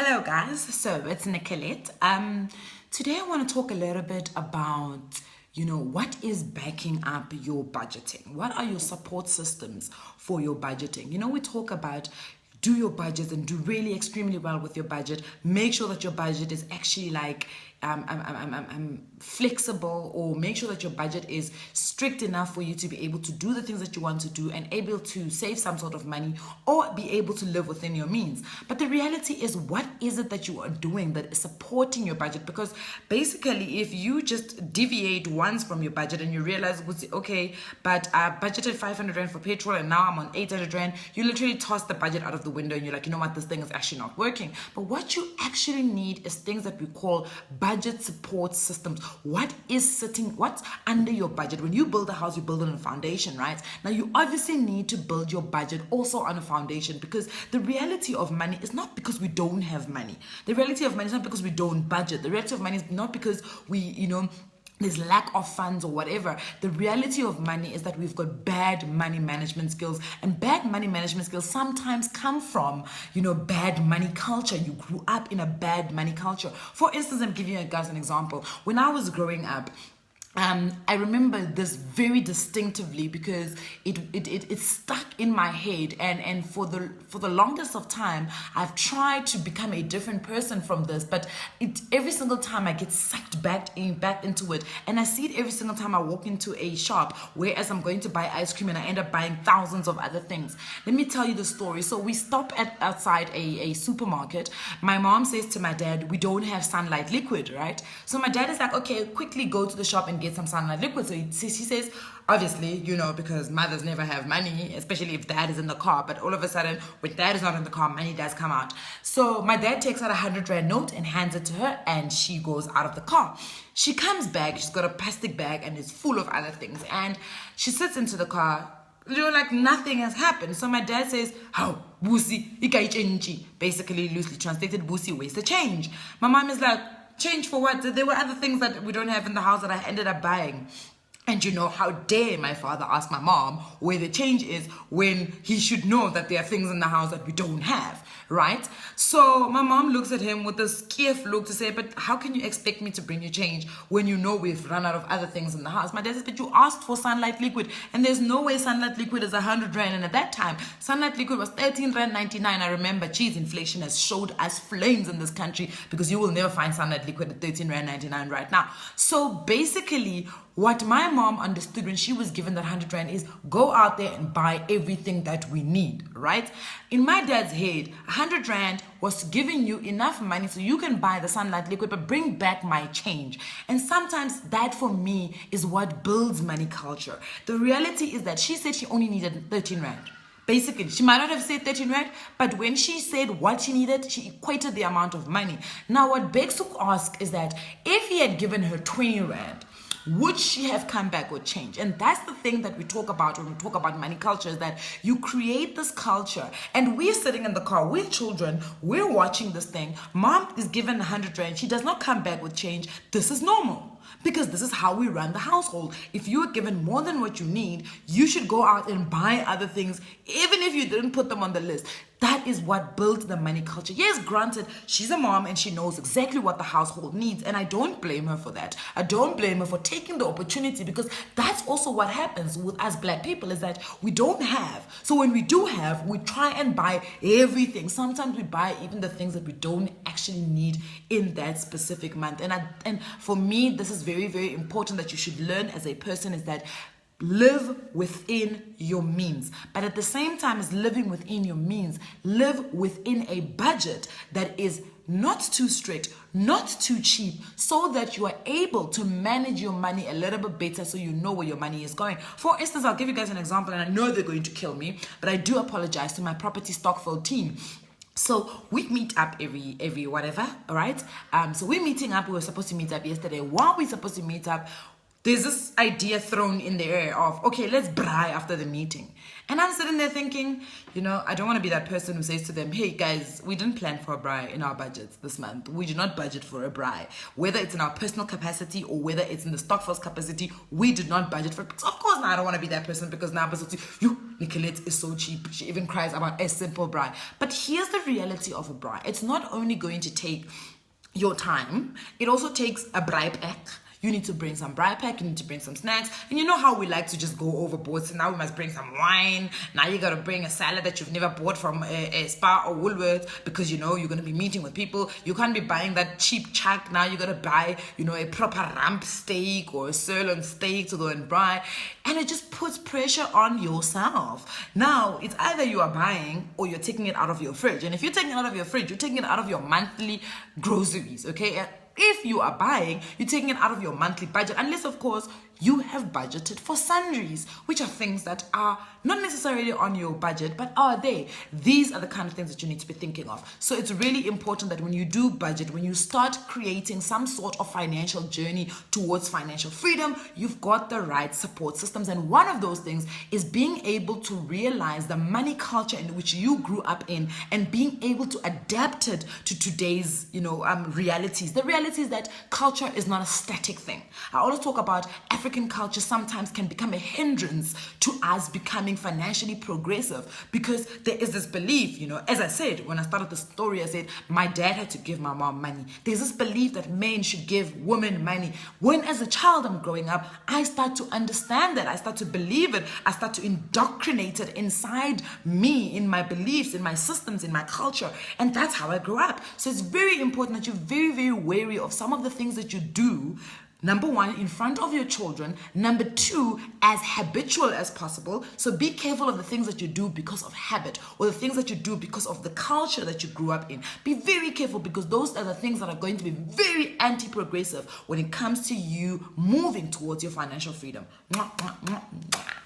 Hello guys, so it's Nicolette. Today I want to talk a little bit about, what is backing up your budgeting? What are your support systems for your budgeting? We talk about do your budget and do really extremely well with your budget. Make sure that your budget is actually like flexible, or make sure that your budget is strict enough for you to be able to do the things that you want to do and able to save some sort of money or be able to live within your means. But the reality is, what is it that you are doing that is supporting your budget? Because basically, if you just deviate once from your budget and you realize, okay, but I budgeted 500 Rand for petrol and now I'm on 800 Rand, you literally toss the budget out of the window and you're like, you know what, this thing is actually not working. But what you actually need is things that we call budget support systems. What's under your budget? When you build a house, you build it on a foundation, right? Now you obviously need to build your budget also on a foundation, because the reality of money is not because we don't have money. The reality of money is not because we don't budget. The reality of money is not because there's lack of funds or whatever. The reality of money is that we've got bad money management skills, and bad money management skills sometimes come from, bad money culture. You grew up in a bad money culture. For instance, I'm giving you guys an example. When I was growing up, I remember this very distinctively because it stuck in my head, and for the longest of time I've tried to become a different person from this, but every single time I get sucked back into it, and I see it every single time I walk into a shop, whereas I'm going to buy ice cream and I end up buying thousands of other things. Let me tell you the story. So we stop outside a supermarket. My mom says to my dad, we don't have Sunlight liquid, right? So my dad is like, okay, quickly go to the shop and get some Sunlight liquid. So he says, obviously, because mothers never have money, especially if dad is in the car. But all of a sudden, when dad is not in the car, money does come out. So my dad takes out a 100 Rand note and hands it to her, and she goes out of the car. She comes back, she's got a plastic bag and it's full of other things. And she sits into the car, like nothing has happened. So my dad says, how? Busi, ikaichenchi. Basically, loosely translated, Busi, where's the change? My mom is like, change for what? There were other things that we don't have in the house that I ended up buying. And how dare my father ask my mom where the change is when he should know that there are things in the house that we don't have, right? So my mom looks at him with this scared look to say, but how can you expect me to bring you change when we've run out of other things in the house? My dad says, but you asked for Sunlight liquid, and there's no way Sunlight liquid is 100 Rand. And at that time, Sunlight liquid was 13 Rand 99. I remember, inflation has showed us flames in this country, because you will never find Sunlight liquid at 13 Rand 99 right now. So basically, what my mom understood when she was given that 100 Rand is go out there and buy everything that we need, right? In my dad's head, 100 Rand was giving you enough money so you can buy the Sunlight liquid, but bring back my change. And sometimes that for me is what builds money culture. The reality is that she said she only needed 13 Rand. Basically, she might not have said 13 Rand, but when she said what she needed, she equated the amount of money. Now, what begs to ask is that if he had given her 20 Rand, would she have come back with change? And that's the thing that we talk about when we talk about money culture, is that you create this culture, and we're sitting in the car, we're children, we're watching this thing. Mom is given 100 Rand, she does not come back with change. This is normal, because this is how we run the household. If you are given more than what you need, you should go out and buy other things, even if you didn't put them on the list. That is what builds the money culture. Yes, granted, she's a mom and she knows exactly what the household needs, and I don't blame her for that. I don't blame her for taking the opportunity, because that's also what happens with us black people, is that we don't have. So when we do have, we try and buy everything. Sometimes we buy even the things that we don't actually need in that specific month. And for me, this is very, very important that you should learn as a person, is that live within your means. But at the same time as living within your means, live within a budget that is not too strict, not too cheap, so that you are able to manage your money a little bit better, so you know where your money is going. For instance, I'll give you guys an example, and I know they're going to kill me, but I do apologize to my property Stockfield team. So we meet up every whatever, all right? So we're meeting up. We were supposed to meet up yesterday. While we're supposed to meet up, there's this idea thrown in the air of, okay, let's braai after the meeting. And I'm sitting there thinking, I don't want to be that person who says to them, hey guys, we didn't plan for a braai in our budgets this month. We did not budget for a braai. Whether it's in our personal capacity or whether it's in the Stokvis capacity, we did not budget for it. So of course now I don't want to be that person, because now Nicolette is so cheap. She even cries about a simple braai. But here's the reality of a braai. It's not only going to take your time, it also takes a braai pack. You need to bring some braai pack, you need to bring some snacks. And you know how we like to just go overboard. So now we must bring some wine. Now you got to bring a salad that you've never bought from a Spar or Woolworths, because you're going to be meeting with people. You can't be buying that cheap chuck. Now you got to buy, a proper rump steak or a sirloin steak to go and braai. And it just puts pressure on yourself. Now, it's either you are buying or you're taking it out of your fridge. And if you're taking it out of your fridge, you're taking it out of your monthly groceries, okay? If you are buying, you're taking it out of your monthly budget, unless, of course, you have budgeted for sundries, which are things that are not necessarily on your budget, but are there. These are the kind of things that you need to be thinking of. So it's really important that when you do budget, when you start creating some sort of financial journey towards financial freedom, you've got the right support systems. And one of those things is being able to realize the money culture in which you grew up in and being able to adapt it to today's, realities. The reality is that culture is not a static thing. I always talk about African culture sometimes can become a hindrance to us becoming financially progressive, because there is this belief, as I said, when I started the story, I said, my dad had to give my mom money. There's this belief that men should give women money. When as a child I'm growing up, I start to understand that. I start to believe it. I start to indoctrinate it inside me, in my beliefs, in my systems, in my culture. And that's how I grew up. So it's very important that you're very, very wary of some of the things that you do. Number one, in front of your children. Number two, as habitual as possible. So be careful of the things that you do because of habit, or the things that you do because of the culture that you grew up in. Be very careful, because those are the things that are going to be very anti-progressive when it comes to you moving towards your financial freedom. Mwah, mwah, mwah, mwah.